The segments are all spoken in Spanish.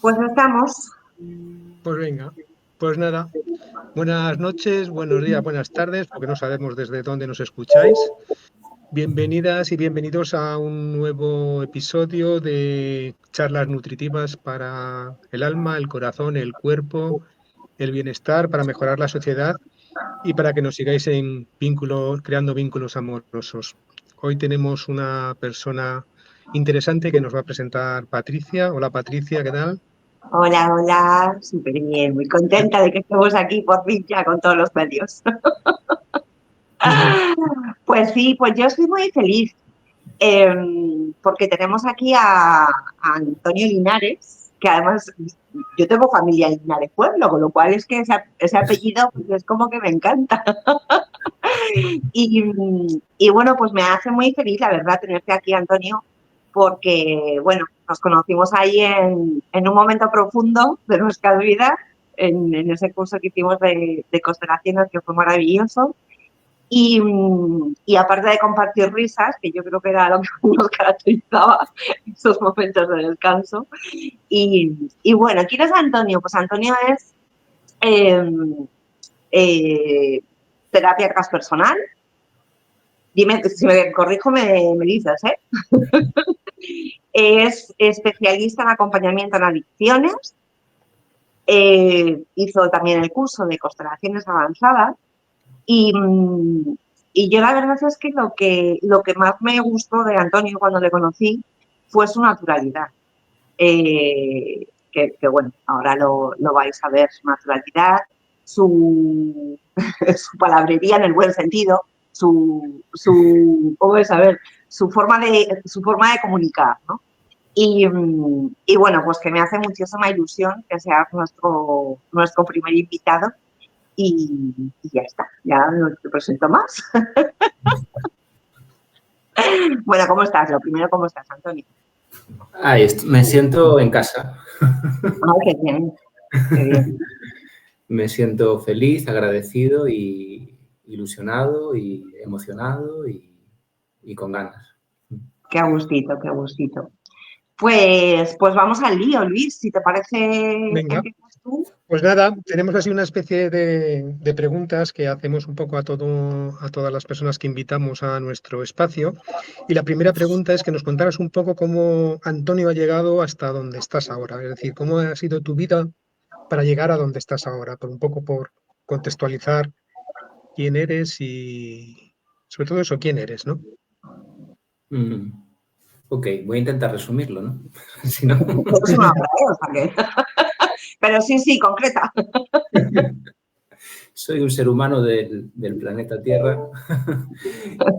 Pues estamos. Pues venga, pues nada. Buenas noches, buenos días, buenas tardes, porque no sabemos desde dónde nos escucháis. Bienvenidas y bienvenidos a un nuevo episodio de charlas nutritivas para el alma, el corazón, el cuerpo, el bienestar, para mejorar la sociedad y para que nos sigáis en vínculos, creando vínculos amorosos. Hoy tenemos una persona interesante que nos va a presentar Patricia. Hola Patricia, ¿qué tal? Hola, hola, súper bien, muy contenta de que estemos aquí por fin ya con todos los medios. Pues sí, pues yo estoy muy feliz porque tenemos aquí a Antonio Linares, que además yo tengo familia en Linares Pueblo, con lo cual es que ese apellido pues, es como que me encanta. Y bueno, pues me hace muy feliz, la verdad, tenerte aquí, Antonio, porque, bueno, nos conocimos ahí en un momento profundo de nuestras vidas, en ese curso que hicimos de constelaciones, que fue maravilloso. Y aparte de compartir risas, que yo creo que era lo que nos caracterizaba en esos momentos de descanso. Y bueno, ¿quién es Antonio? Pues Antonio es eh, eh, terapia transpersonal. Dime, si me corrijo, me dices, ¿eh? Es especialista en acompañamiento en adicciones. Hizo también el curso de constelaciones avanzadas. Y, y yo la verdad es que lo que más me gustó de Antonio cuando le conocí fue su naturalidad. Que bueno, ahora lo vais a ver, su naturalidad, su, su palabrería en el buen sentido, ¿cómo es? A ver, su forma de comunicar, ¿no? Y bueno, pues que me hace muchísima ilusión que sea nuestro primer invitado y ya está, ya no te presento más. Bueno, ¿cómo estás? Lo primero, ¿cómo estás, Antonio? Me siento en casa. Ay, qué bien, qué bien. Me siento feliz, agradecido y ilusionado y emocionado y con ganas. Qué gustito, qué gustito. Pues vamos al lío, Luis, si te parece, Venga. empiezas tú. Pues nada, tenemos así una especie de preguntas que hacemos un poco a todas las personas que invitamos a nuestro espacio. Y la primera pregunta es que nos contaras un poco cómo Antonio ha llegado hasta donde estás ahora. Es decir, cómo ha sido tu vida para llegar a donde estás ahora, por contextualizar quién eres y sobre todo eso, quién eres, ¿no? Ok, voy a intentar resumirlo, ¿no? Si no... Es una hora, ¿eh? O sea que... Pero sí, concreta. Soy un ser humano del planeta Tierra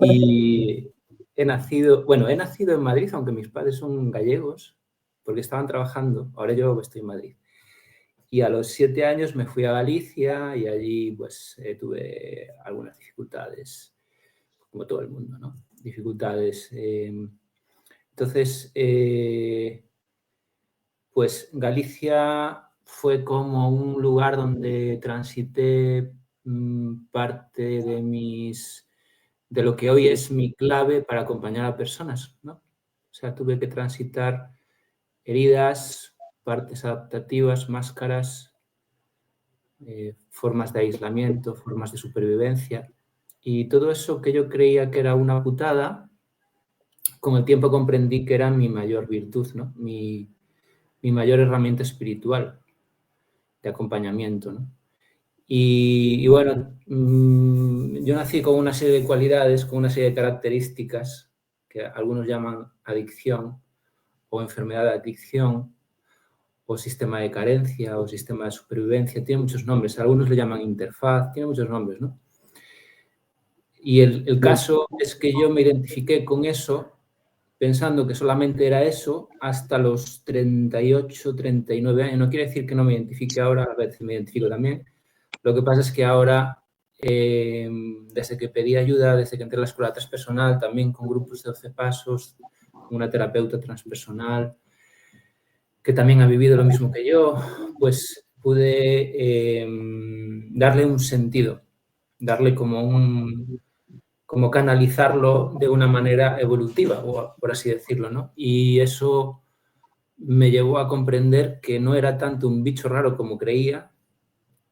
y he nacido en Madrid, aunque mis padres son gallegos, porque estaban trabajando, ahora yo estoy en Madrid. Y a los 7 años me fui a Galicia y allí pues tuve algunas dificultades, como todo el mundo, ¿no? Dificultades. Entonces, pues Galicia fue como un lugar donde transité parte de lo que hoy es mi clave para acompañar a personas, ¿no? O sea, tuve que transitar heridas, partes adaptativas, máscaras, formas de aislamiento, formas de supervivencia. Y todo eso que yo creía que era una putada, con el tiempo comprendí que era mi mayor virtud, ¿no? Mi mayor herramienta espiritual de acompañamiento, ¿no? Y bueno, yo nací con una serie de cualidades, con una serie de características que algunos llaman adicción o enfermedad de adicción o sistema de carencia o sistema de supervivencia, tiene muchos nombres, algunos le llaman interfaz, tiene muchos nombres, ¿no? Y el caso es que yo me identifiqué con eso pensando que solamente era eso hasta los 38, 39 años. No quiere decir que no me identifique ahora, a veces me identifico también. Lo que pasa es que ahora, desde que pedí ayuda, desde que entré a la escuela transpersonal, también con grupos de 12 pasos, con una terapeuta transpersonal, que también ha vivido lo mismo que yo, pues pude darle un sentido, darle como canalizarlo de una manera evolutiva, por así decirlo, ¿no? Y eso me llevó a comprender que no era tanto un bicho raro como creía,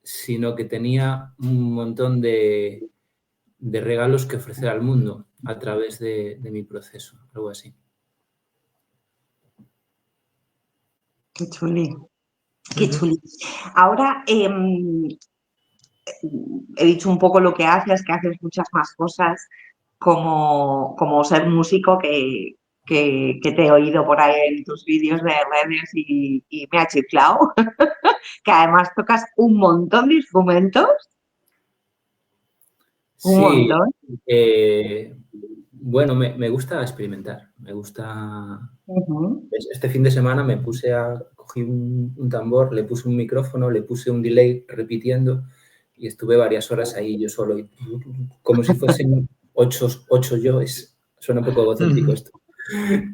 sino que tenía un montón de regalos que ofrecer al mundo a través de mi proceso, algo así. Qué chuli, qué chuli. Ahora he dicho un poco lo que haces muchas más cosas, como ser músico, que te he oído por ahí en tus vídeos de redes y me ha chiflado, que además tocas un montón de instrumentos. Un Sí, montón. bueno, me gusta experimentar, me gusta... Uh-huh. Este fin de semana cogí un tambor, le puse un micrófono, le puse un delay repitiendo y estuve varias horas ahí yo solo, como si fuesen ocho yoes. Suena un poco egocéntrico esto.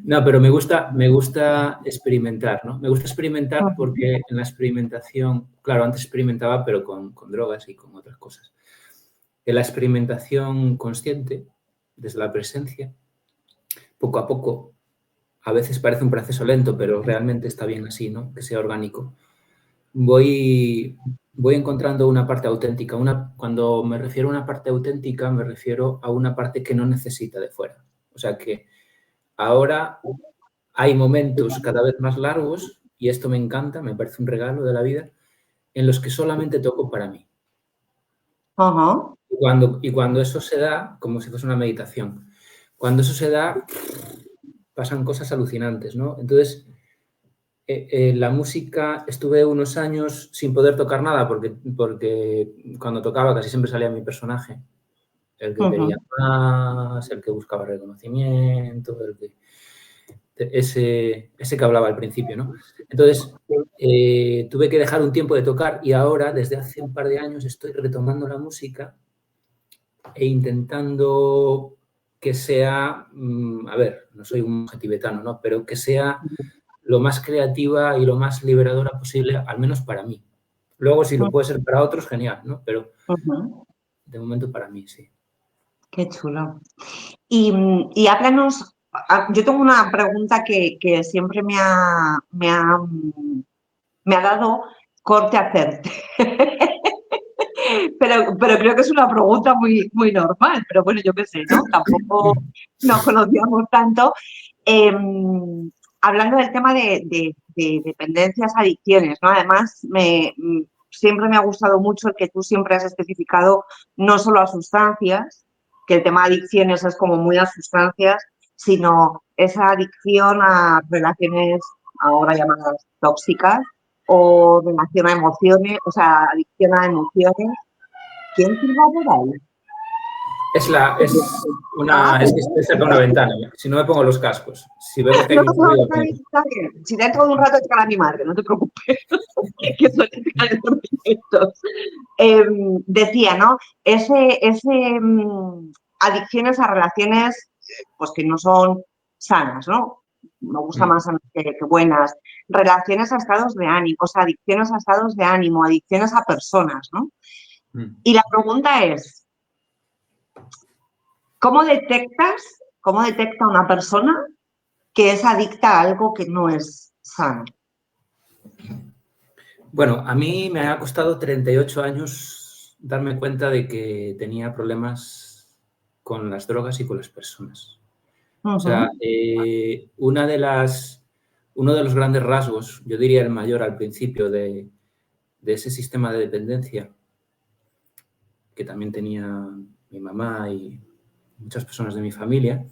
No, pero me gusta experimentar, ¿no? Me gusta experimentar porque en la experimentación, claro, antes experimentaba, pero con drogas y con otras cosas. En la experimentación consciente, desde la presencia, poco a poco, a veces parece un proceso lento, pero realmente está bien así, ¿no? Que sea orgánico. Voy encontrando una parte auténtica. Cuando me refiero a una parte auténtica, me refiero a una parte que no necesita de fuera. O sea que ahora hay momentos cada vez más largos, y esto me encanta, me parece un regalo de la vida, en los que solamente toco para mí. Uh-huh. Y cuando eso se da, como si fuese una meditación, cuando eso se da, pasan cosas alucinantes, ¿no? Entonces, la música, estuve unos años sin poder tocar nada porque cuando tocaba casi siempre salía mi personaje, el que quería más, el que buscaba reconocimiento, ese que hablaba al principio, ¿no? Entonces, tuve que dejar un tiempo de tocar y ahora, desde hace un par de años, estoy retomando la música e intentando que sea, a ver, no soy un monje tibetano, ¿no? Pero que sea lo más creativa y lo más liberadora posible, al menos para mí. Luego, si lo puede ser para otros, genial, ¿no? Pero de momento para mí, sí. Qué chulo. Y háblanos, yo tengo una pregunta que siempre me ha dado corte a hacerte. Pero creo que es una pregunta muy, muy normal, pero bueno, yo qué sé, ¿no? Tampoco nos conocíamos tanto. Hablando del tema de dependencias, adicciones, ¿no? Además, siempre me ha gustado mucho el que tú siempre has especificado no solo a sustancias, que el tema de adicciones es como muy a sustancias, sino esa adicción a relaciones ahora llamadas tóxicas o relación a emociones, o sea, adicción a emociones. ¿Quién silba por ahí? Es que estoy cerca de una ventana. Si no me pongo los cascos. Si vemos que hay No, mucho ruido. está bien. Si dentro de un rato llega mi madre, no te preocupes. Que suele llegar los directos. Decía, ¿no? Adicciones a relaciones pues que no son sanas, ¿no? Me gusta más sanas que buenas. Relaciones a estados de ánimo, o sea, adicciones a estados de ánimo, adicciones a personas, ¿no? Y la pregunta es, ¿cómo detecta una persona que es adicta a algo que no es sano? Bueno, a mí me ha costado 38 años darme cuenta de que tenía problemas con las drogas y con las personas. O sea, uno de los grandes rasgos, yo diría el mayor al principio de ese sistema de dependencia que también tenía mi mamá y muchas personas de mi familia,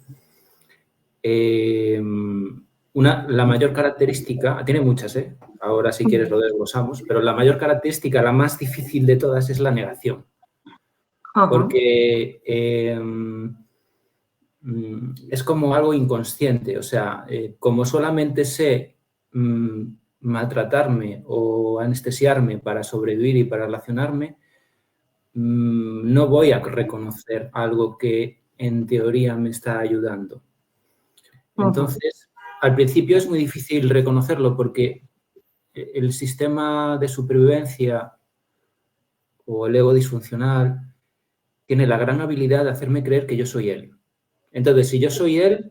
la mayor característica, tiene muchas, ahora si quieres lo desglosamos, pero la mayor característica, la más difícil de todas, es la negación. Porque es como algo inconsciente, o sea, como solamente sé maltratarme o anestesiarme para sobrevivir y para relacionarme, no voy a reconocer algo que en teoría me está ayudando. Entonces, al principio es muy difícil reconocerlo porque el sistema de supervivencia o el ego disfuncional tiene la gran habilidad de hacerme creer que yo soy él. Entonces, si yo soy él,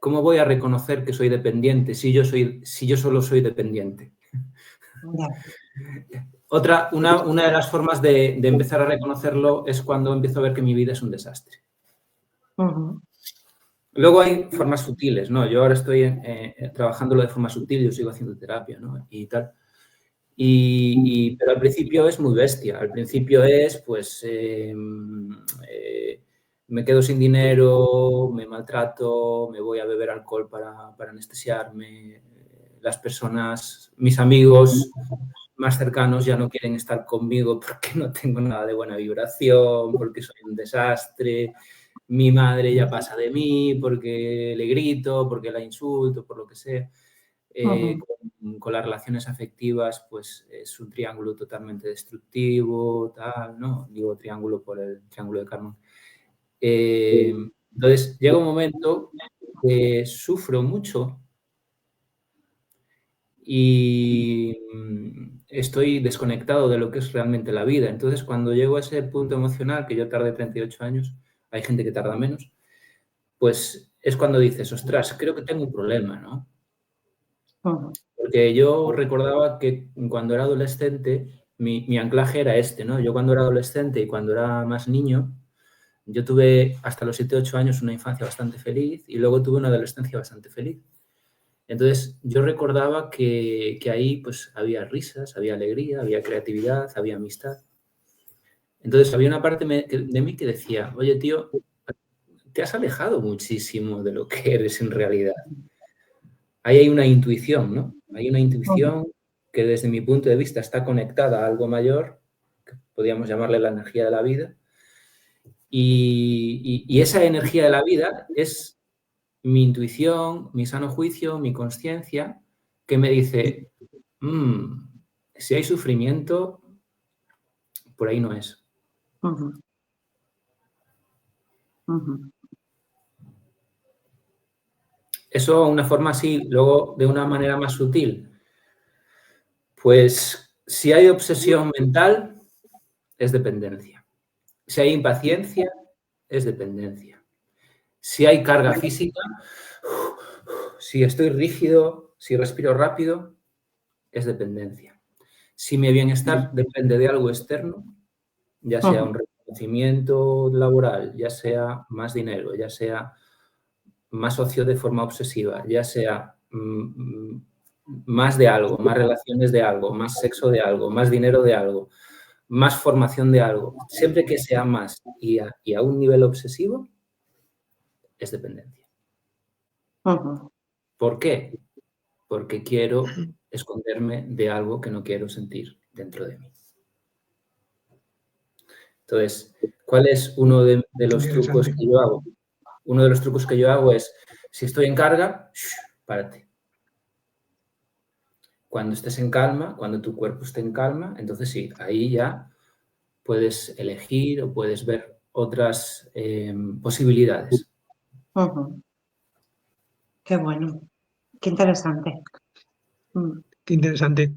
¿cómo voy a reconocer que soy dependiente si yo solo soy dependiente? Una de las formas de empezar a reconocerlo es cuando empiezo a ver que mi vida es un desastre. Luego hay formas sutiles, ¿no? Yo ahora estoy trabajándolo de forma sutil, yo sigo haciendo terapia, ¿no? Y tal. Pero al principio es muy bestia. Al principio es, pues, me quedo sin dinero, me maltrato, me voy a beber alcohol para anestesiarme. Las personas, mis amigos más cercanos ya no quieren estar conmigo porque no tengo nada de buena vibración, porque soy un desastre. Mi madre ya pasa de mí porque le grito, porque la insulto, por lo que sea. Con las relaciones afectivas, pues es un triángulo totalmente destructivo, tal, ¿no? Digo triángulo por el triángulo de Karman. Entonces, llega un momento que sufro mucho y estoy desconectado de lo que es realmente la vida. Entonces, cuando llego a ese punto emocional, que yo tardé 38 años, hay gente que tarda menos, pues es cuando dices, ostras, creo que tengo un problema, ¿no? Porque yo recordaba que cuando era adolescente, mi anclaje era este, ¿no? Yo cuando era adolescente y cuando era más niño, yo tuve hasta los 7, 8 años una infancia bastante feliz y luego tuve una adolescencia bastante feliz. Entonces, yo recordaba que ahí pues había risas, había alegría, había creatividad, había amistad. Entonces, había una parte de mí que decía, oye, tío, te has alejado muchísimo de lo que eres en realidad. Ahí hay una intuición, ¿no? Hay una intuición que desde mi punto de vista está conectada a algo mayor, que podríamos llamarle la energía de la vida, y esa energía de la vida es mi intuición, mi sano juicio, mi conciencia, que me dice, si hay sufrimiento, por ahí no es. Eso una forma así, luego de una manera más sutil. Pues si hay obsesión mental, es dependencia. Si hay impaciencia, es dependencia. Si hay carga física, si estoy rígido, si respiro rápido, es dependencia. Si mi bienestar depende de algo externo, ya sea un reconocimiento laboral, ya sea más dinero, ya sea más ocio de forma obsesiva, ya sea más de algo, más relaciones de algo, más sexo de algo, más dinero de algo, más formación de algo, siempre que sea más y a un nivel obsesivo, es dependencia. ¿Por qué? Porque quiero esconderme de algo que no quiero sentir dentro de mí. Entonces, ¿cuál es uno de los trucos que yo hago? Uno de los trucos que yo hago es, si estoy en carga, párate. Cuando estés en calma, cuando tu cuerpo esté en calma, entonces sí, ahí ya puedes elegir o puedes ver otras posibilidades. Qué bueno, qué interesante. Qué interesante.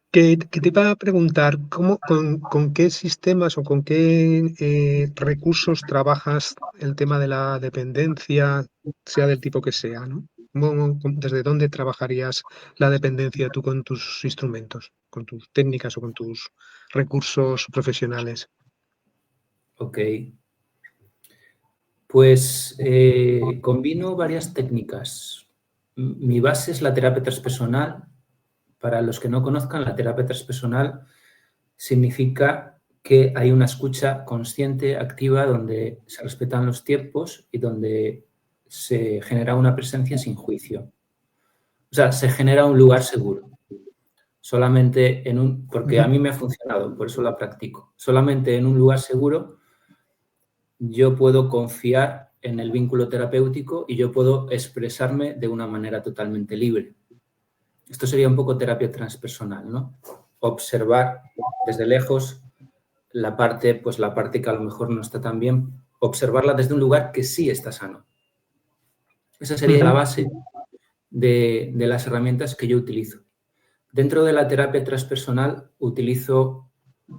Que te iba a preguntar, con qué sistemas o con qué recursos trabajas el tema de la dependencia, sea del tipo que sea, ¿no? ¿Desde dónde trabajarías la dependencia tú con tus instrumentos, con tus técnicas o con tus recursos profesionales? Ok. Pues combino varias técnicas. Mi base es la terapia transpersonal. Para los que no conozcan, la terapia transpersonal significa que hay una escucha consciente, activa, donde se respetan los tiempos y donde se genera una presencia sin juicio. O sea, se genera un lugar seguro. Solamente porque a mí me ha funcionado, por eso la practico. Solamente en un lugar seguro yo puedo confiar en el vínculo terapéutico y yo puedo expresarme de una manera totalmente libre. Esto sería un poco terapia transpersonal, ¿no? Observar desde lejos la parte que a lo mejor no está tan bien, observarla desde un lugar que sí está sano. Esa sería la base de las herramientas que yo utilizo. Dentro de la terapia transpersonal utilizo,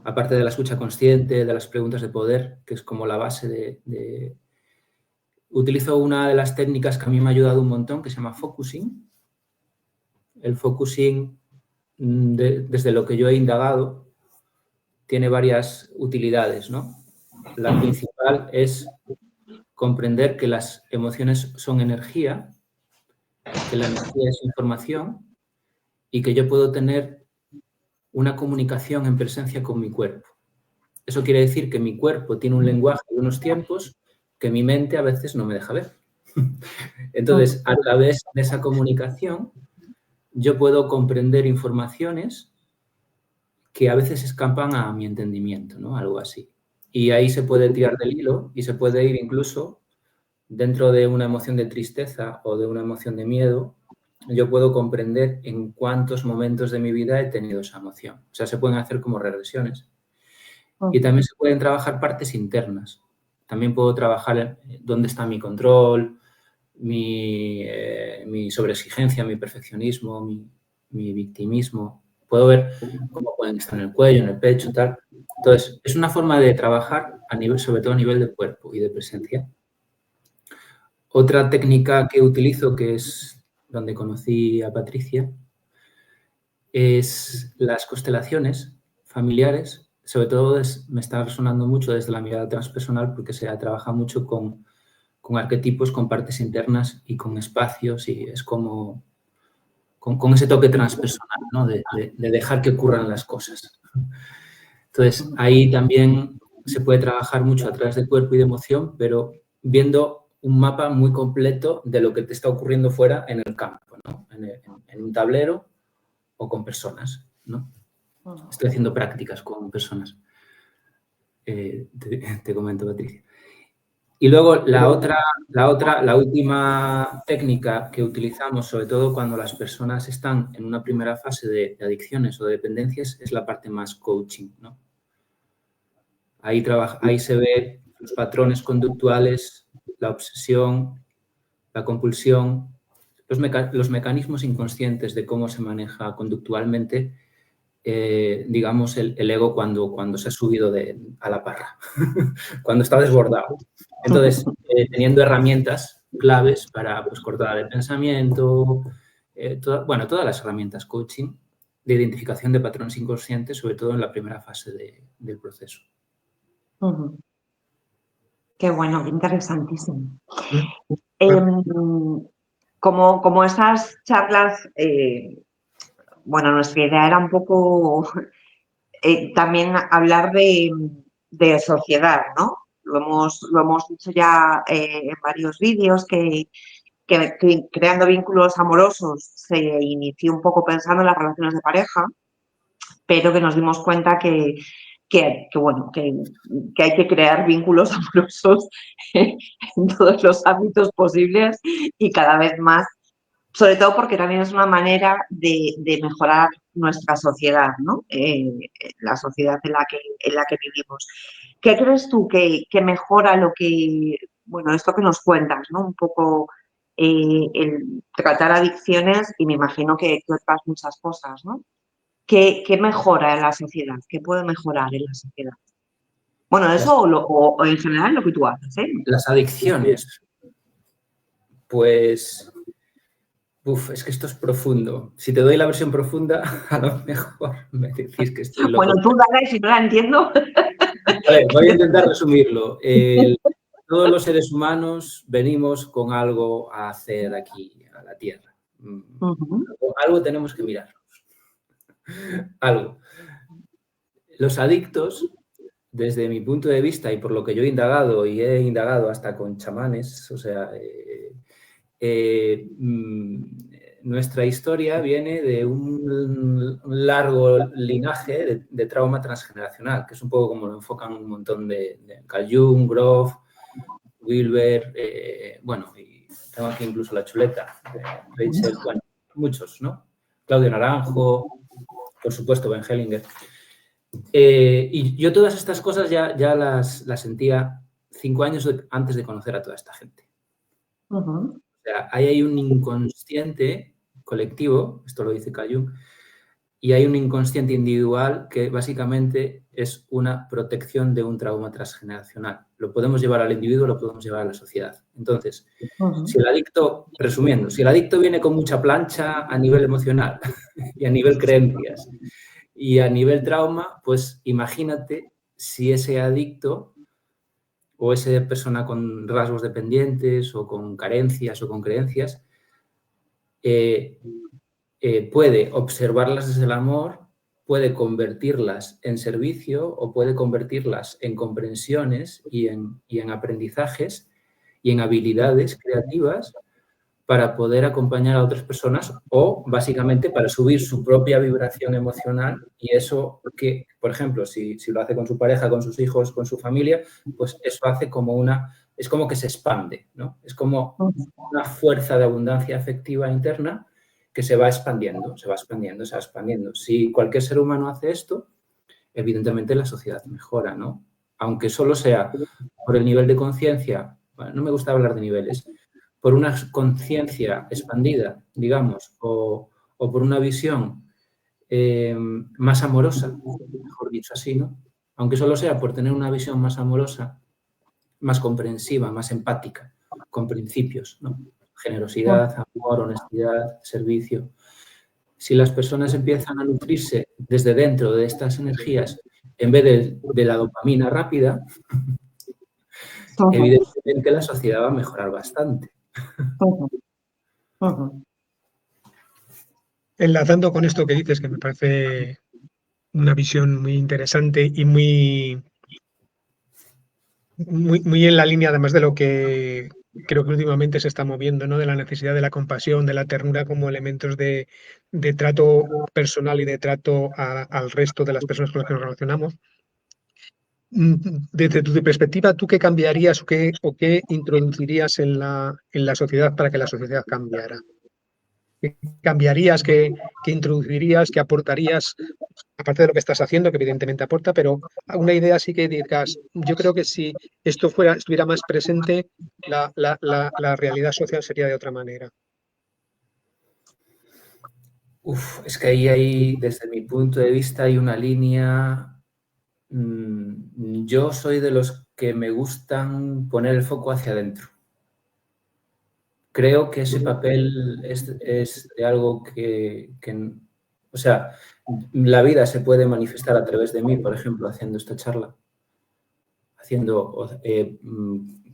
aparte de la escucha consciente, de las preguntas de poder, que es como la base utilizo una de las técnicas que a mí me ha ayudado un montón, que se llama focusing. El focusing, desde lo que yo he indagado, tiene varias utilidades, ¿no? La principal es comprender que las emociones son energía, que la energía es información y que yo puedo tener una comunicación en presencia con mi cuerpo. Eso quiere decir que mi cuerpo tiene un lenguaje y unos tiempos que mi mente a veces no me deja ver. Entonces, a través de esa comunicación, yo puedo comprender informaciones que a veces escapan a mi entendimiento, ¿no? Algo así. Y ahí se puede tirar del hilo y se puede ir incluso dentro de una emoción de tristeza o de una emoción de miedo. Yo puedo comprender en cuántos momentos de mi vida he tenido esa emoción. O sea, se pueden hacer como regresiones. Y también se pueden trabajar partes internas. También puedo trabajar dónde está mi control, mi sobreexigencia, mi perfeccionismo, mi victimismo. Puedo ver cómo pueden estar en el cuello, en el pecho, tal. Entonces, es una forma de trabajar a nivel, sobre todo a nivel de cuerpo y de presencia. Otra técnica que utilizo, que es donde conocí a Patricia, es las constelaciones familiares. Sobre todo me está resonando mucho desde la mirada transpersonal porque se trabaja mucho con arquetipos, con partes internas y con espacios, y es como con ese toque transpersonal, ¿no? De dejar que ocurran las cosas. Entonces, ahí también se puede trabajar mucho a través de cuerpo y de emoción, pero viendo un mapa muy completo de lo que te está ocurriendo fuera en el campo, ¿no? En un tablero o con personas, ¿no? Estoy haciendo prácticas con personas. Te comento, Patricia. Y luego la última técnica que utilizamos, sobre todo cuando las personas están en una primera fase de adicciones o de dependencias, es la parte más coaching, ¿no? Ahí se ve los patrones conductuales, la obsesión, la compulsión, los mecanismos inconscientes de cómo se maneja conductualmente, digamos, el ego cuando se ha subido a la parra, cuando está desbordado. Entonces, teniendo herramientas claves para pues, cortar el pensamiento, todas las herramientas coaching de identificación de patrones inconscientes, sobre todo en la primera fase del proceso. Qué bueno, qué interesantísimo. Como esas charlas, bueno, nuestra idea era un poco también hablar de sociedad, ¿no? Lo hemos dicho ya en varios vídeos que creando vínculos amorosos se inició un poco pensando en las relaciones de pareja, pero que nos dimos cuenta que hay que crear vínculos amorosos en todos los ámbitos posibles y cada vez más, sobre todo porque también es una manera de mejorar nuestra sociedad, ¿no? La sociedad en la que vivimos. ¿Qué crees tú que mejora esto que nos cuentas, ¿no? Un poco el tratar adicciones y me imagino que otras muchas cosas, ¿no? ¿Qué mejora en la sociedad? ¿Qué puede mejorar en la sociedad? Bueno, eso o en general lo que tú haces, ¿eh? Las adicciones. Pues, es que esto es profundo. Si te doy la versión profunda, a lo mejor me decís que estoy loco. Bueno, tú dale, si no la entiendo. A ver, voy a intentar resumirlo. Todos los seres humanos venimos con algo a hacer aquí, a la Tierra. Algo tenemos que mirar. Algo. Los adictos, desde mi punto de vista y por lo que yo he indagado hasta con chamanes, o sea, nuestra historia viene de un largo linaje de trauma transgeneracional, que es un poco como lo enfocan un montón de Carl Jung, Grof, Wilber, y tengo aquí incluso la chuleta, Rachel, muchos, ¿no? Claudio Naranjo, por supuesto, Ben Hellinger. Y yo todas estas cosas ya las sentía 5 años antes de conocer a toda esta gente. O sea, ahí hay un inconsciente colectivo, esto lo dice Carl Jung, y hay un inconsciente individual que básicamente es una protección de un trauma transgeneracional. Lo podemos llevar al individuo, lo podemos llevar a la sociedad. Entonces, si el adicto, resumiendo, si el adicto viene con mucha plancha a nivel emocional y a nivel creencias y a nivel trauma, pues imagínate si ese adicto o esa persona con rasgos dependientes o con carencias o con creencias puede observarlas desde el amor, puede convertirlas en servicio o puede convertirlas en comprensiones y en aprendizajes y en habilidades creativas para poder acompañar a otras personas o, básicamente, para subir su propia vibración emocional y eso que, por ejemplo, si lo hace con su pareja, con sus hijos, con su familia, pues eso hace como es como que se expande, ¿no? Es como una fuerza de abundancia afectiva interna que se va expandiendo, se va expandiendo, se va expandiendo. Si cualquier ser humano hace esto, evidentemente la sociedad mejora, ¿no? Aunque solo sea por el nivel de conciencia, bueno, no me gusta hablar de niveles, por una conciencia expandida, digamos, o por una visión más amorosa, mejor dicho así, ¿no? Aunque solo sea por tener una visión más amorosa, más comprensiva, más empática, con principios, ¿no? Generosidad, amor, honestidad, servicio. Si las personas empiezan a nutrirse desde dentro de estas energías, en vez de la dopamina rápida, evidentemente la sociedad va a mejorar bastante. Enlazando con esto que dices, que me parece una visión muy interesante y muy en la línea, además de lo que creo que últimamente se está moviendo, ¿no? De la necesidad de la compasión, de la ternura como elementos de trato personal y de trato al resto de las personas con las que nos relacionamos. Desde tu perspectiva, ¿tú qué cambiarías o qué introducirías en la sociedad para que la sociedad cambiara? ¿Qué cambiarías, qué introducirías, qué aportarías, aparte de lo que estás haciendo, que evidentemente aporta, pero una idea así que digas, yo creo que si esto estuviera más presente, la realidad social sería de otra manera? Es que ahí, desde mi punto de vista, hay una línea. Yo soy de los que me gustan poner el foco hacia adentro. Creo que ese papel es de algo que, o sea, la vida se puede manifestar a través de mí, por ejemplo, haciendo esta charla.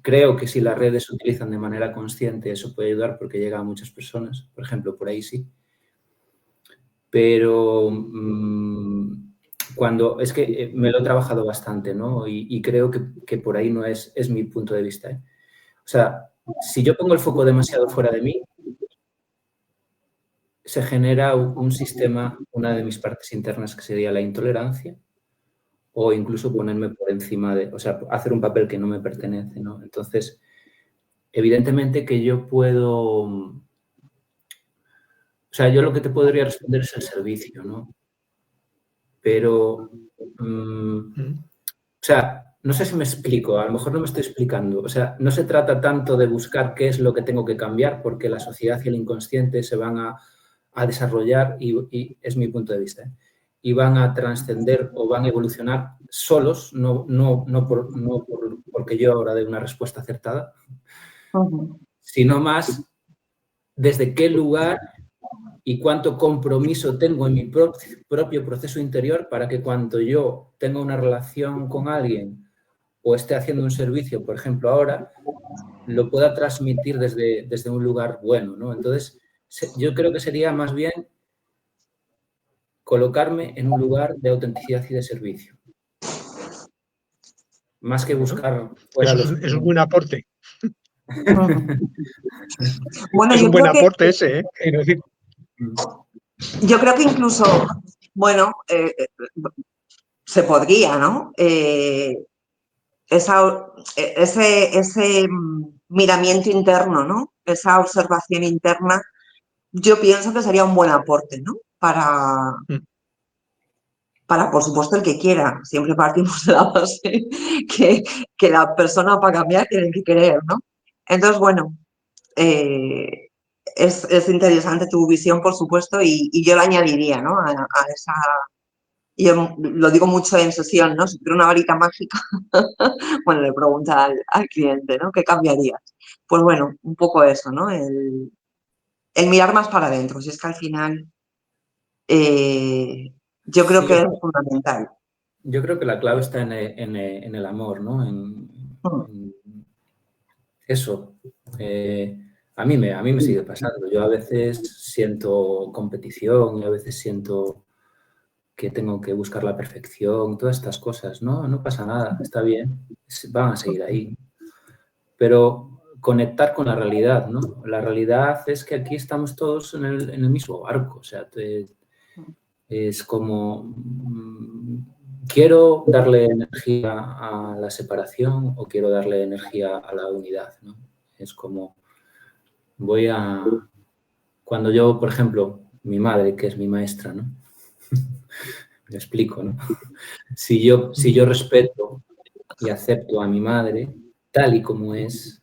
Creo que si las redes se utilizan de manera consciente, eso puede ayudar porque llega a muchas personas, por ejemplo, por ahí sí. Pero es que me lo he trabajado bastante, ¿no? Y creo que por ahí no es mi punto de vista, ¿eh? O sea, si yo pongo el foco demasiado fuera de mí, se genera un sistema, una de mis partes internas que sería la intolerancia, o incluso ponerme por encima o sea, hacer un papel que no me pertenece, ¿no? Entonces, evidentemente que yo puedo, o sea, yo lo que te podría responder es el servicio, ¿no? Pero, o sea, no sé si me explico, a lo mejor no me estoy explicando. O sea, no se trata tanto de buscar qué es lo que tengo que cambiar, porque la sociedad y el inconsciente se van a desarrollar, y es mi punto de vista, ¿eh? Y van a trascender o van a evolucionar solos, no porque yo ahora dé una respuesta acertada, sino más desde qué lugar y cuánto compromiso tengo en mi propio proceso interior para que cuando yo tenga una relación con alguien o esté haciendo un servicio, por ejemplo, ahora, lo pueda transmitir desde un lugar bueno, ¿no? Entonces, yo creo que sería más bien colocarme en un lugar de autenticidad y de servicio. Más que buscar fuera es un buen aporte. Bueno, es un buen aporte ese, ¿eh? Quiero decir. Yo creo que incluso, bueno, se podría, ¿no? Ese miramiento interno, ¿no? Esa observación interna, yo pienso que sería un buen aporte, ¿no? Para, por supuesto, el que quiera. Siempre partimos de la base que la persona para cambiar tiene que querer, ¿no? Entonces, bueno, es interesante tu visión, por supuesto, y yo lo añadiría, ¿no? A esa... Yo lo digo mucho en sesión, ¿no? Si tuviera una varita mágica, bueno, le pregunta al cliente, ¿no? ¿Qué cambiarías? Pues bueno, un poco eso, ¿no? El mirar más para adentro. Si es que al final yo creo Sí, que es fundamental. yo creo que la clave está en el amor, ¿no? En eso. A mí me sigue pasando. Yo a veces siento competición y a veces siento que tengo que buscar la perfección, todas estas cosas. No pasa nada, está bien, van a seguir ahí. Pero conectar con la realidad, ¿no? La realidad es que aquí estamos todos en el mismo barco. O sea, es como, quiero darle energía a la separación o quiero darle energía a la unidad, ¿no? Es como, cuando yo, por ejemplo, mi madre, que es mi maestra, ¿no? Me explico, ¿no? Si yo respeto y acepto a mi madre tal y como es,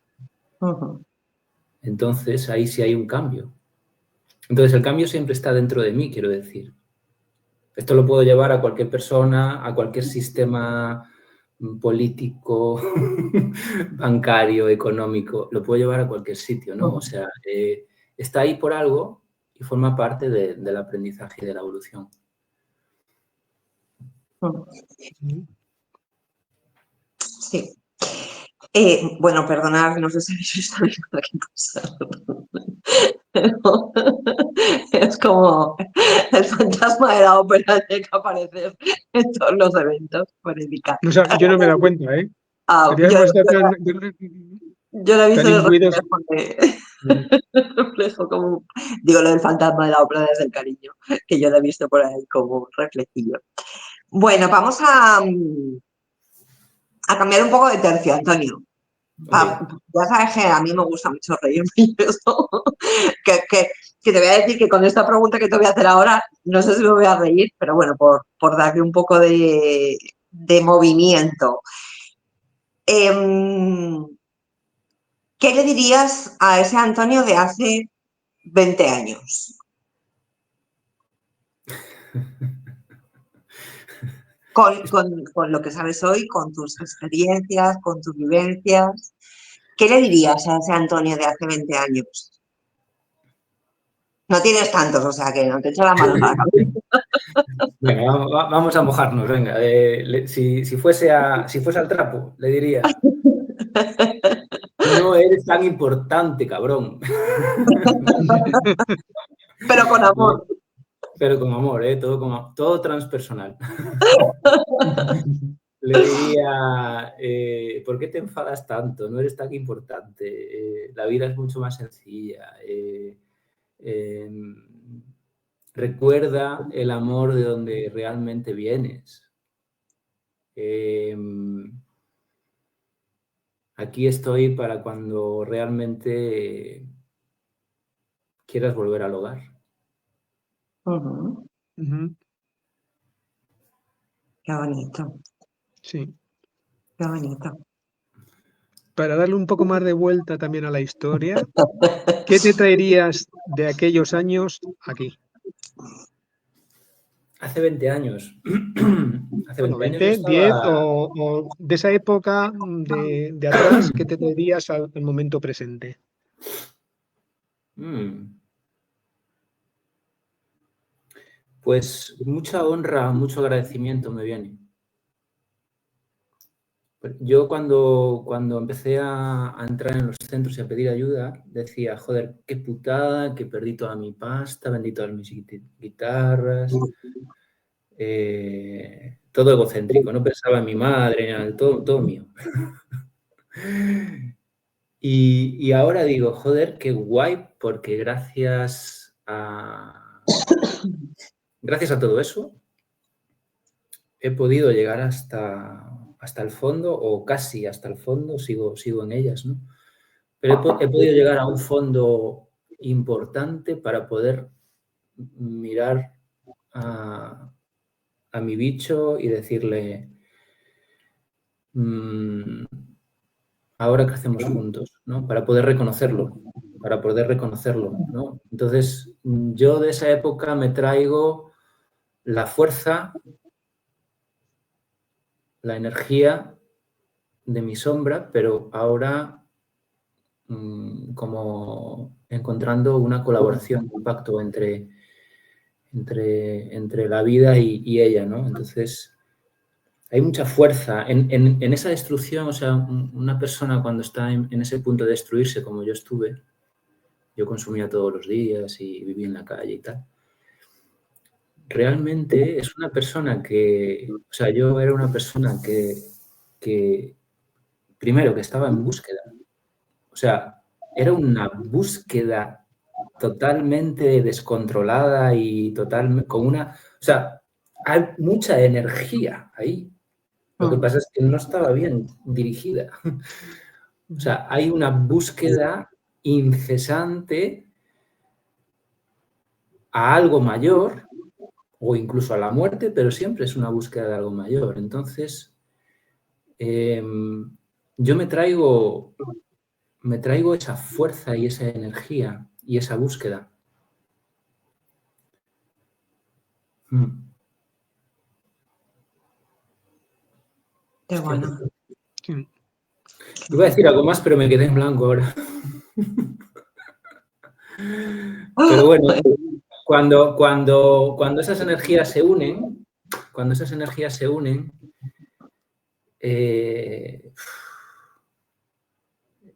entonces ahí sí hay un cambio. Entonces el cambio siempre está dentro de mí, quiero decir. Esto lo puedo llevar a cualquier persona, a cualquier sistema político, bancario, económico, lo puedo llevar a cualquier sitio, ¿no? O sea, está ahí por algo y forma parte del aprendizaje y de la evolución. Sí. Bueno, perdonad, no sé si habéis visto aquí pasar. Es como el fantasma de la ópera que aparece en todos los eventos por indicar. O sea, yo no me he dado cuenta, ¿eh? Ah, Deberíamos estar yo lo he visto tan en el imbuidos. reflejo como, digo lo del fantasma de la ópera desde el cariño, que yo lo he visto por ahí como reflejillo. Bueno, vamos a cambiar un poco de tercio, Antonio. Okay. Ya sabes que a mí me gusta mucho reírme y eso. que te voy a decir que con esta pregunta que te voy a hacer ahora, no sé si me voy a reír, pero bueno, por darle un poco de movimiento. ¿Qué le dirías a ese Antonio de hace 20 años? Con lo que sabes hoy, con tus experiencias, con tus vivencias. ¿Qué le dirías a ese Antonio de hace 20 años? No tienes tantos, o sea que no te echo las manos a la cabeza. Venga, vamos a mojarnos, venga. Si fuese al trapo, le diría, no eres tan importante, cabrón. Pero con amor. Pero con amor, todo transpersonal. Le diría, ¿por qué te enfadas tanto? No eres tan importante. La vida es mucho más sencilla. Recuerda el amor de donde realmente vienes. Aquí estoy para cuando realmente quieras volver al hogar. Qué bonito. Sí. Qué bonito. Para darle un poco más de vuelta también a la historia, ¿qué te traerías de aquellos años aquí? Hace 20 años. Hace Bueno, 20 años yo 20, 10 estaba... o de esa época de atrás, ¿qué te traerías al momento presente? Pues mucha honra, mucho agradecimiento me viene. Yo cuando empecé a entrar en los centros y a pedir ayuda, decía, joder, qué putada, que perdí toda mi pasta, vendí todas mis guitarras, todo egocéntrico, no pensaba en mi madre, todo mío. Y ahora digo, joder, qué guay, porque gracias a todo eso he podido llegar hasta el fondo, o casi hasta el fondo, sigo en ellas, ¿no? Pero he podido llegar a un fondo importante para poder mirar a mi bicho y decirle, ahora que hacemos juntos, ¿no? Para poder reconocerlo. para poder reconocerlo, ¿no? Entonces, yo de esa época me traigo la fuerza, la energía de mi sombra, pero ahora como encontrando una colaboración, un pacto entre la vida y ella, ¿no? Entonces, hay mucha fuerza en esa destrucción. O sea, una persona cuando está en ese punto de destruirse, como yo estuve, yo consumía todos los días y vivía en la calle y tal, realmente es una persona que, o sea, yo era una persona que primero, que estaba en búsqueda. O sea, era una búsqueda totalmente descontrolada y total, con una... O sea, hay mucha energía ahí. Lo que pasa es que no estaba bien dirigida. O sea, hay una búsqueda incesante a algo mayor o incluso a la muerte, pero siempre es una búsqueda de algo mayor. Entonces, yo me traigo esa fuerza y esa energía y esa búsqueda. Qué bueno. Iba a decir algo más, pero me quedé en blanco ahora. Pero bueno, cuando esas energías se unen,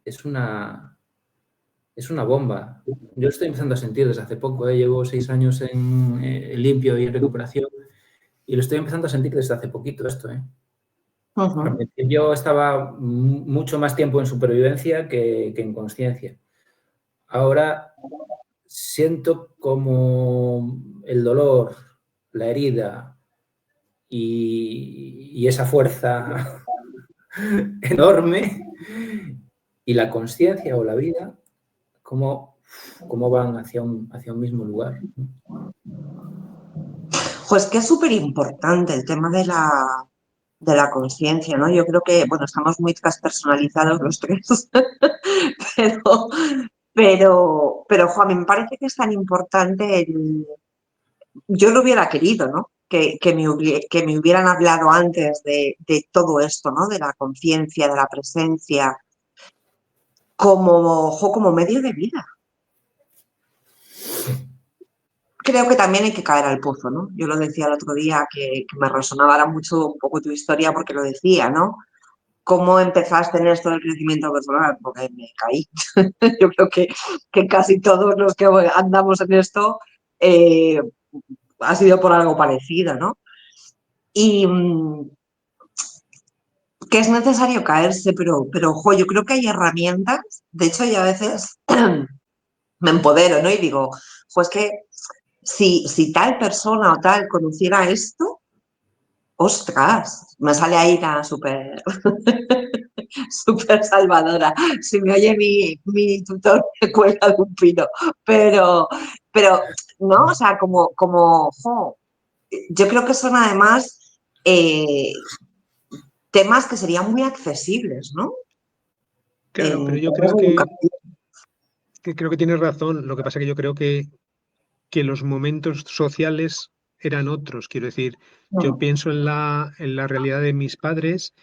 es una bomba. Yo estoy empezando a sentir desde hace poco, llevo 6 años en limpio y en recuperación, y lo estoy empezando a sentir desde hace poquito esto. Yo estaba mucho más tiempo en supervivencia que en consciencia. Ahora siento como el dolor, la herida y esa fuerza enorme y la consciencia o la vida, cómo van hacia un mismo lugar. Pues que es súper importante el tema de la conciencia, ¿no? Yo creo que, bueno, estamos muy transpersonalizados los tres, pero jo, a mí me parece que es tan importante yo lo hubiera querido, ¿no? Que me hubieran hablado antes de todo esto, ¿no? De la conciencia, de la presencia, como medio de vida. Creo que también hay que caer al pozo, ¿no? Yo lo decía el otro día, que me resonaba ahora mucho un poco tu historia porque lo decía, ¿no? ¿Cómo empezaste en esto del crecimiento personal? Porque me caí. Yo creo que casi todos los que andamos en esto ha sido por algo parecido, ¿no? Y que es necesario caerse, pero ojo, yo creo que hay herramientas. De hecho, yo a veces me empodero, ¿no? Y digo, pues que si tal persona o tal conociera esto, ostras, me sale ahí la súper salvadora. Si me oye mi tutor, me cuelga de un pino. Pero no, o sea, como jo, yo creo que son además temas que serían muy accesibles, ¿no? Claro, pero yo creo que tienes razón. Lo que pasa es que yo creo que los momentos sociales eran otros. Quiero decir, yo pienso en la realidad de mis padres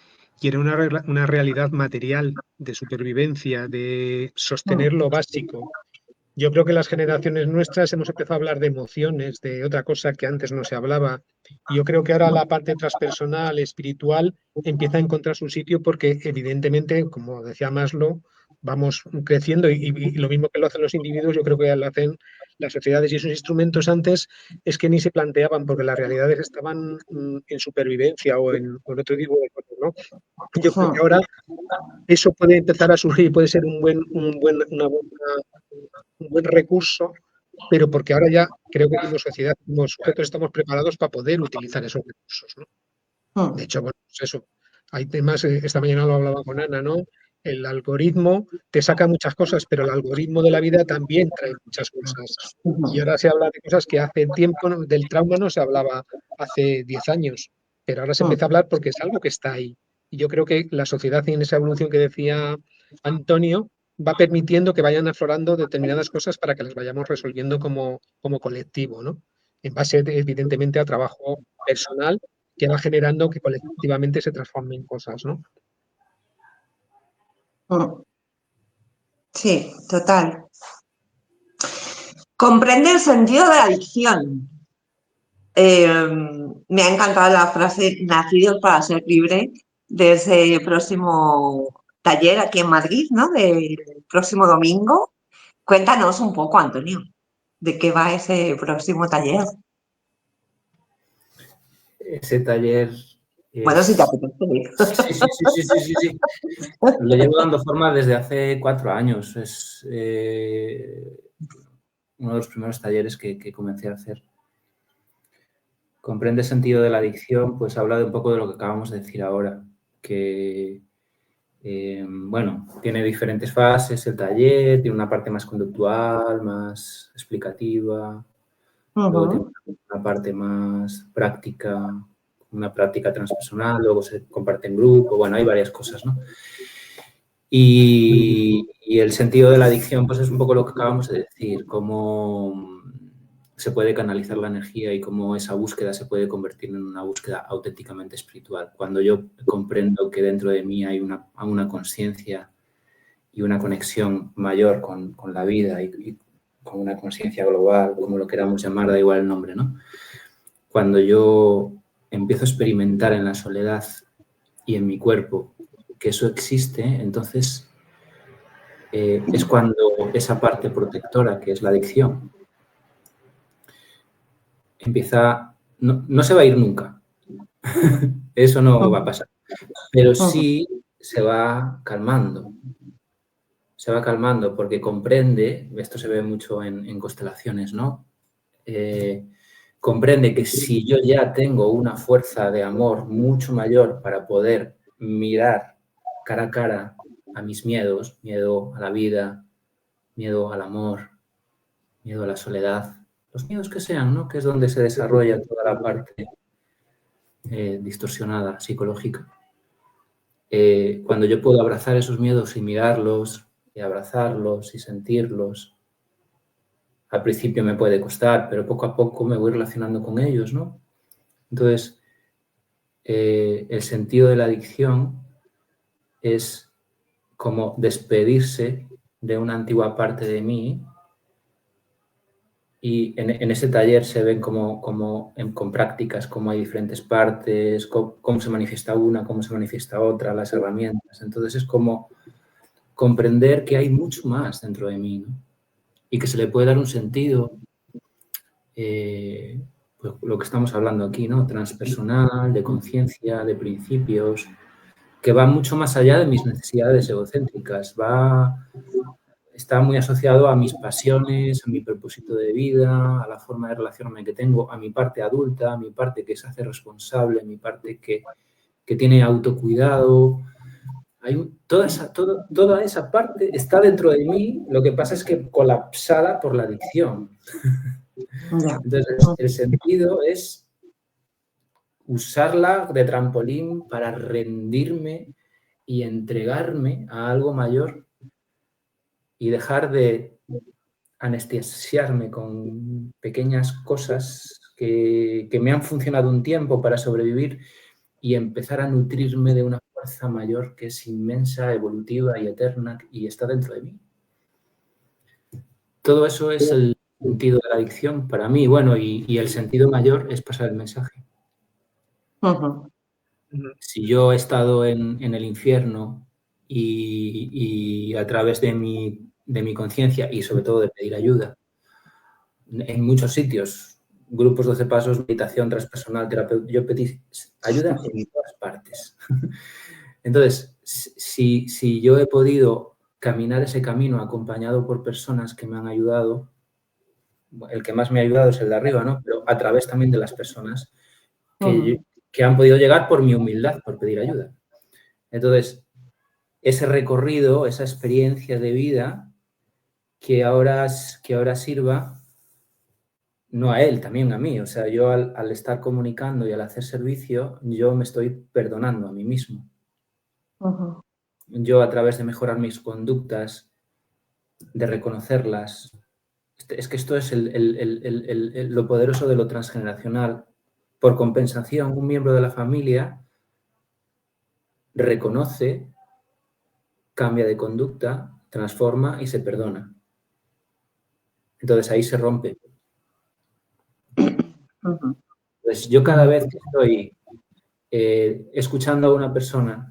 y era una realidad material de supervivencia, de sostener lo básico. Yo creo que las generaciones nuestras hemos empezado a hablar de emociones, de otra cosa que antes no se hablaba. Y yo creo que ahora la parte transpersonal, espiritual, empieza a encontrar su sitio porque evidentemente, como decía Maslow, vamos creciendo y lo mismo que lo hacen los individuos, yo creo que lo hacen las sociedades, y esos instrumentos antes es que ni se planteaban porque las realidades estaban en supervivencia o en otro tipo de cosas, ¿no? Yo creo que ahora eso puede empezar a surgir, puede ser un buen recurso, pero porque ahora ya creo que como sociedad, como sujetos, estamos preparados para poder utilizar esos recursos, ¿no? De hecho, bueno, pues eso, hay temas, esta mañana lo hablaba con Ana, ¿no? El algoritmo te saca muchas cosas, pero el algoritmo de la vida también trae muchas cosas. Y ahora se habla de cosas que hace tiempo, ¿no? Del trauma no se hablaba hace 10 años, pero ahora se empieza a hablar porque es algo que está ahí. Y yo creo que la sociedad en esa evolución que decía Antonio, va permitiendo que vayan aflorando determinadas cosas para que las vayamos resolviendo como colectivo, ¿no? En base, evidentemente, a trabajo personal que va generando que colectivamente se transformen cosas, ¿no? Sí, total. Comprende el sentido de la adicción. Me ha encantado la frase "nacidos para ser libres" de ese próximo taller aquí en Madrid, ¿no? Del próximo domingo. Cuéntanos un poco, Antonio, de qué va ese próximo taller. Ese taller Bueno, si te es... apetece. Sí. Lo llevo dando forma desde hace 4 años. Es uno de los primeros talleres que comencé a hacer. Comprende el sentido de la adicción, pues habla de un poco de lo que acabamos de decir ahora, que, bueno, tiene diferentes fases el taller, tiene una parte más conductual, más explicativa, luego tiene una parte más práctica, una práctica transpersonal, luego se comparte en grupo, bueno, hay varias cosas, ¿no? Y el sentido de la adicción, pues es un poco lo que acabamos de decir, cómo se puede canalizar la energía y cómo esa búsqueda se puede convertir en una búsqueda auténticamente espiritual. Cuando yo comprendo que dentro de mí hay una conciencia y una conexión mayor con la vida y con una conciencia global, como lo queramos llamar, da igual el nombre, ¿no? Cuando yo empiezo a experimentar en la soledad y en mi cuerpo que eso existe, entonces es cuando esa parte protectora, que es la adicción, empieza, no se va a ir nunca, eso no va a pasar, pero sí se va calmando porque comprende, esto se ve mucho en constelaciones, ¿no? Comprende que si yo ya tengo una fuerza de amor mucho mayor para poder mirar cara a cara a mis miedos, miedo a la vida, miedo al amor, miedo a la soledad, los miedos que sean, ¿no? Que es donde se desarrolla toda la parte distorsionada, psicológica. Cuando yo puedo abrazar esos miedos y mirarlos y abrazarlos y sentirlos, al principio me puede costar, pero poco a poco me voy relacionando con ellos, ¿no? Entonces, el sentido de la adicción es como despedirse de una antigua parte de mí. Y en ese taller se ven con prácticas, cómo hay diferentes partes, cómo se manifiesta una, cómo se manifiesta otra, las herramientas. Entonces es como comprender que hay mucho más dentro de mí, ¿no? Y que se le puede dar un sentido, pues, lo que estamos hablando aquí, ¿no? Transpersonal, de conciencia, de principios, que va mucho más allá de mis necesidades egocéntricas, está muy asociado a mis pasiones, a mi propósito de vida, a la forma de relacionarme que tengo, a mi parte adulta, a mi parte que se hace responsable, a mi parte que tiene autocuidado. Toda esa parte está dentro de mí, lo que pasa es que colapsada por la adicción. Entonces, el sentido es usarla de trampolín para rendirme y entregarme a algo mayor y dejar de anestesiarme con pequeñas cosas que me han funcionado un tiempo para sobrevivir y empezar a nutrirme de una fuerza mayor que es inmensa, evolutiva y eterna y está dentro de mí. Todo eso es el sentido de la adicción para mí, bueno, y el sentido mayor es pasar el mensaje. Si yo he estado en el infierno y a través de mi conciencia y sobre todo de pedir ayuda, en muchos sitios, grupos 12 pasos, meditación transpersonal, terapeuta, yo pedí ayuda en todas partes. Entonces, si yo he podido caminar ese camino acompañado por personas que me han ayudado, el que más me ha ayudado es el de arriba, ¿no? Pero a través también de las personas que han podido llegar por mi humildad, por pedir ayuda. Entonces, ese recorrido, esa experiencia de vida que ahora sirva no a él, también a mí. O sea, yo al estar comunicando y al hacer servicio, yo me estoy perdonando a mí mismo. Yo a través de mejorar mis conductas de reconocerlas. Es que esto es lo poderoso de lo transgeneracional. Por compensación, un miembro de la familia reconoce, cambia de conducta, transforma y se perdona. Entonces ahí se rompe. Pues yo cada vez que estoy escuchando a una persona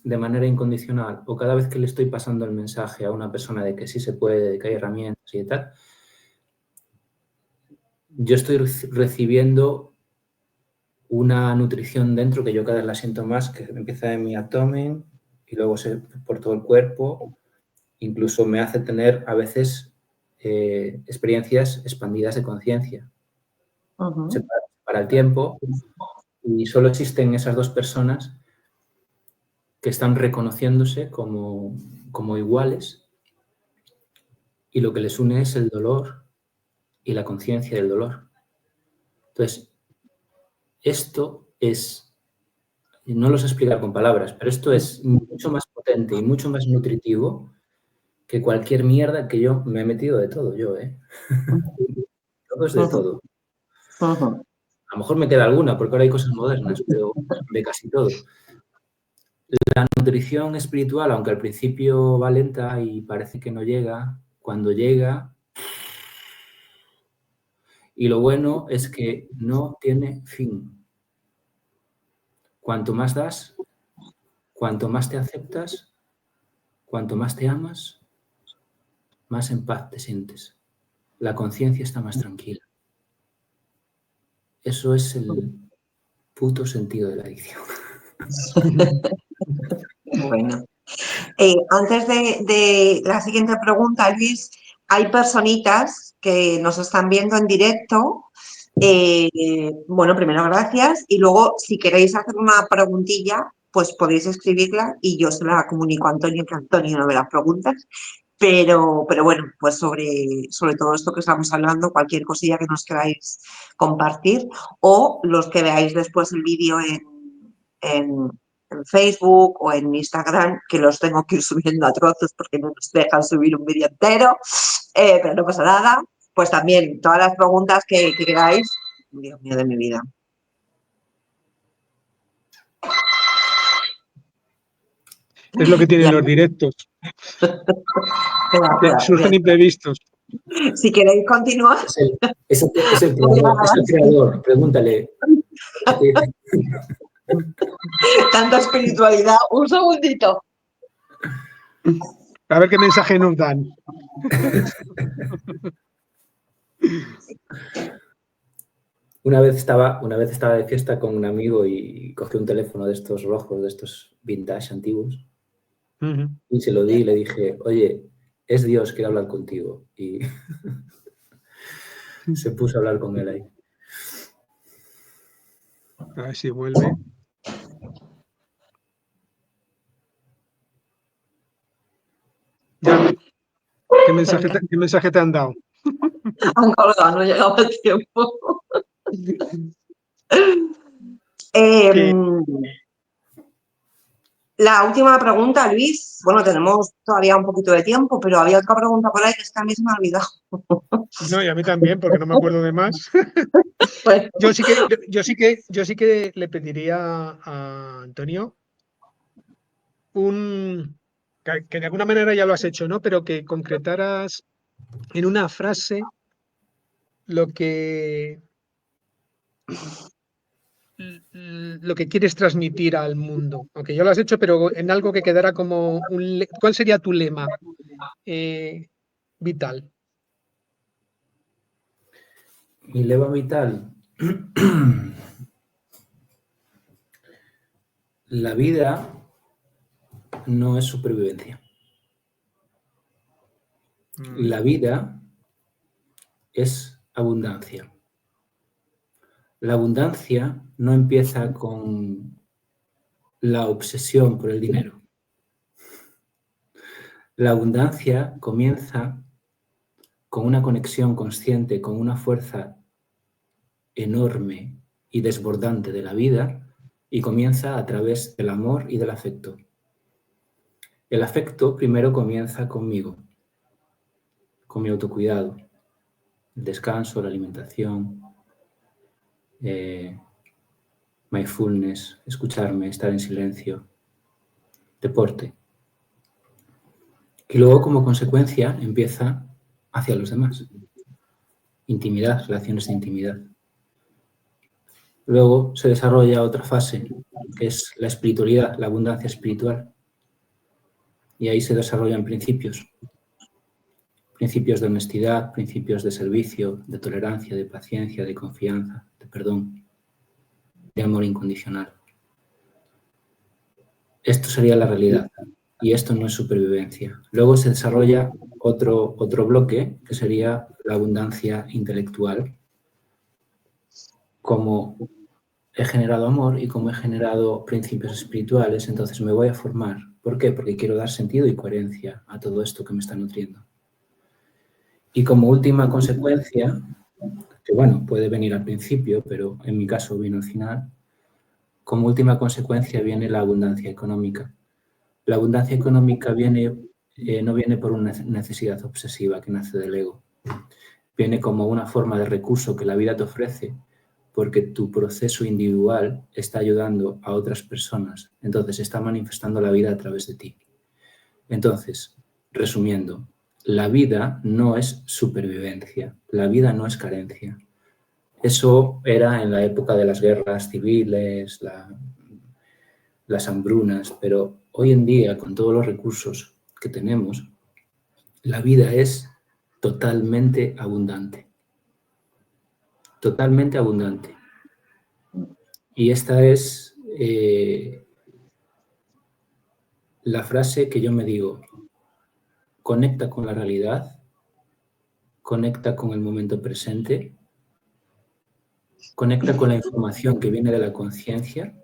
de manera incondicional o cada vez que le estoy pasando el mensaje a una persona de que sí se puede, de que hay herramientas y tal, yo estoy recibiendo una nutrición dentro que yo cada vez la siento más, que empieza en mi abdomen y luego por todo el cuerpo. Incluso me hace tener a veces experiencias expandidas de conciencia. Se para el tiempo y solo existen esas dos personas que están reconociéndose como iguales y lo que les une es el dolor y la conciencia del dolor. Entonces, esto es, no lo sé explicar con palabras, pero esto es mucho más potente y mucho más nutritivo que cualquier mierda que yo me he metido de todo, yo, Todo es de todo. A lo mejor me queda alguna, porque ahora hay cosas modernas, pero de casi todo. La nutrición espiritual, aunque al principio va lenta y parece que no llega, cuando llega... Y lo bueno es que no tiene fin. Cuanto más das, cuanto más te aceptas, cuanto más te amas, más en paz te sientes. La conciencia está más tranquila. Eso es el puto sentido de la adicción. Bueno. Antes de la siguiente pregunta, Luis, hay personitas que nos están viendo en directo. Bueno, primero gracias y luego si queréis hacer una preguntilla, pues podéis escribirla y yo se la comunico a Antonio, que Antonio no ve las preguntas. Pero bueno, pues sobre todo esto que estamos hablando, cualquier cosilla que nos queráis compartir o los que veáis después el vídeo en Facebook o en Instagram, que los tengo que ir subiendo a trozos porque no nos dejan subir un vídeo entero, pero no pasa nada. Pues también todas las preguntas que queráis, Dios mío de mi vida. Es lo que tienen los directos. Surgen imprevistos. Si queréis continuar. Es el creador, pregúntale. Tanta espiritualidad. Un segundito. A ver qué mensaje nos dan. Una vez estaba de fiesta con un amigo y cogí un teléfono de estos rojos, de estos vintage antiguos, y se lo di y le dije, oye, es Dios, quiere hablar contigo. Y se puso a hablar con él ahí. A ver si vuelve. Ya. ¿Qué mensaje te han dado? Han colgado, no llegaba el tiempo. La última pregunta, Luis. Bueno, tenemos todavía un poquito de tiempo, pero había otra pregunta por ahí que esta misma me ha olvidado. No, y a mí también, porque no me acuerdo de más. Bueno. Yo sí que le pediría a Antonio que de alguna manera ya lo has hecho, ¿no? Pero que concretaras en una frase lo que quieres transmitir al mundo. Aunque ya lo has hecho, pero en algo que quedara como ¿cuál sería tu lema vital? Mi lema vital. La vida no es supervivencia. La vida es abundancia. La abundancia no empieza con la obsesión por el dinero. La abundancia comienza con una conexión consciente, con una fuerza enorme y desbordante de la vida y comienza a través del amor y del afecto. El afecto primero comienza conmigo, con mi autocuidado, el descanso, la alimentación, mindfulness, escucharme, estar en silencio, deporte. Y luego, como consecuencia, empieza hacia los demás. Intimidad, relaciones de intimidad. Luego se desarrolla otra fase, que es la espiritualidad, la abundancia espiritual. Y ahí se desarrollan principios. Principios de honestidad, principios de servicio, de tolerancia, de paciencia, de confianza, de perdón, de amor incondicional. Esto sería la realidad. Y esto no es supervivencia. Luego se desarrolla otro bloque, que sería la abundancia intelectual. Como he generado amor y como he generado principios espirituales, entonces me voy a formar. ¿Por qué? Porque quiero dar sentido y coherencia a todo esto que me está nutriendo. Y como última consecuencia, que bueno, puede venir al principio, pero en mi caso vino al final, como última consecuencia viene la abundancia económica. La abundancia económica no viene por una necesidad obsesiva que nace del ego. Viene como una forma de recurso que la vida te ofrece porque tu proceso individual está ayudando a otras personas. Entonces, está manifestando la vida a través de ti. Entonces, resumiendo, la vida no es supervivencia, la vida no es carencia. Eso era en la época de las guerras civiles, las hambrunas, pero hoy en día, con todos los recursos que tenemos, la vida es totalmente abundante. Totalmente abundante. Y esta es la frase que yo me digo: conecta con la realidad, conecta con el momento presente, conecta con la información que viene de la conciencia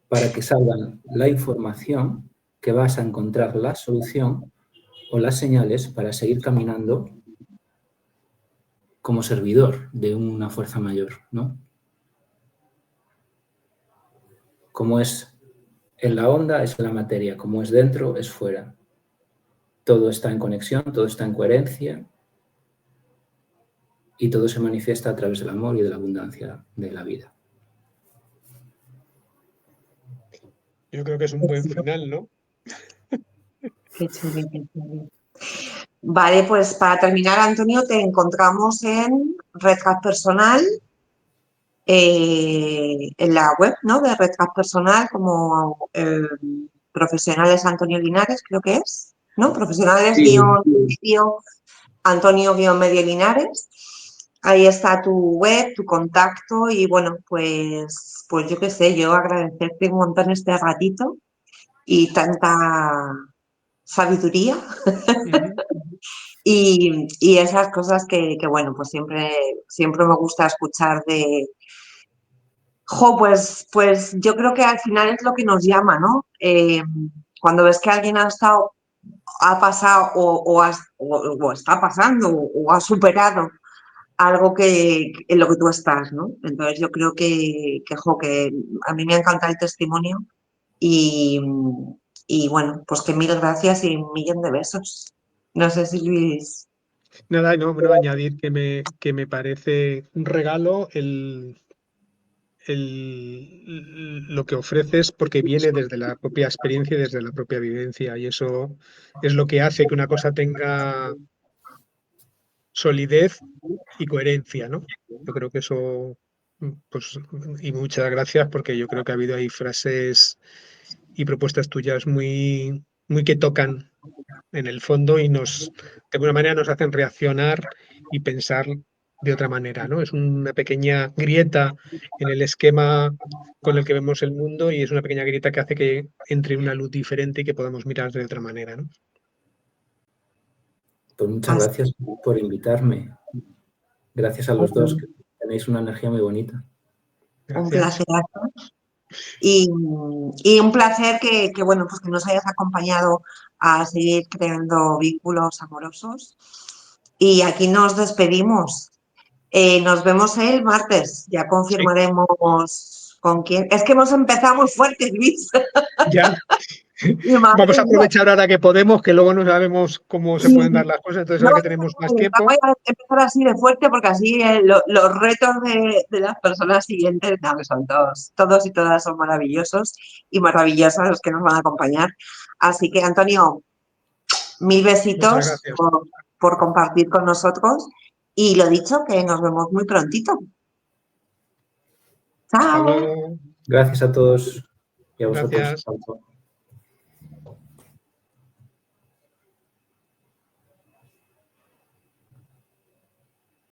para que salga la información que vas a encontrar la solución o las señales para seguir caminando como servidor de una fuerza mayor, ¿no? Como es en la onda, es en la materia, como es dentro, es fuera. Todo está en conexión, todo está en coherencia y todo se manifiesta a través del amor y de la abundancia de la vida. Yo creo que es un buen final, ¿no? Qué chulo, qué chulo. Vale, pues para terminar, Antonio, te encontramos en Red Hat Personal, en la web, ¿no?, de Red Hat Personal, como Profesionales Antonio Linares, creo que es, ¿no? Profesionales Sí. Antonio-Medio Linares. Ahí está tu web, tu contacto y bueno, pues yo qué sé, yo agradecerte un montón este ratito y tanta sabiduría. Y esas cosas que bueno, pues siempre me gusta escuchar de... pues yo creo que al final es lo que nos llama, ¿no? Cuando ves que alguien ha pasado o está pasando o ha superado algo en lo que tú estás, ¿no? Entonces yo creo que a mí me encanta el testimonio y bueno, pues que mil gracias y un millón de besos. No sé si Luis... Nada, no, bueno, añadir que me parece un regalo lo que ofreces, porque viene desde la propia experiencia y desde la propia vivencia, y eso es lo que hace que una cosa tenga solidez y coherencia, ¿no? Yo creo que eso, pues, y muchas gracias, porque yo creo que ha habido ahí frases y propuestas tuyas muy, muy que tocan en el fondo y de alguna manera nos hacen reaccionar y pensar de otra manera, ¿no? Es una pequeña grieta en el esquema con el que vemos el mundo y es una pequeña grieta que hace que entre una luz diferente y que podamos mirar de otra manera, ¿no? Pues muchas gracias por invitarme. Gracias a los dos, que tenéis una energía muy bonita. Gracias. Un placer. Y un placer que bueno, pues que nos hayas acompañado a seguir creando vínculos amorosos. Y aquí nos despedimos. Nos vemos el martes. Ya confirmaremos con quién. Es que hemos empezado muy fuerte, Luis. Ya. Vamos a aprovechar ahora que podemos, que luego no sabemos cómo se pueden dar las cosas, entonces ahora que tenemos más tiempo. Voy a empezar así de fuerte porque así los retos de las personas siguientes, no, que son todos y todas son maravillosos y maravillosas los que nos van a acompañar. Así que, Antonio, mil besitos por compartir con nosotros y lo dicho, que nos vemos muy prontito. Chao. Hasta luego. Gracias a todos y a vosotros. Gracias. Chao.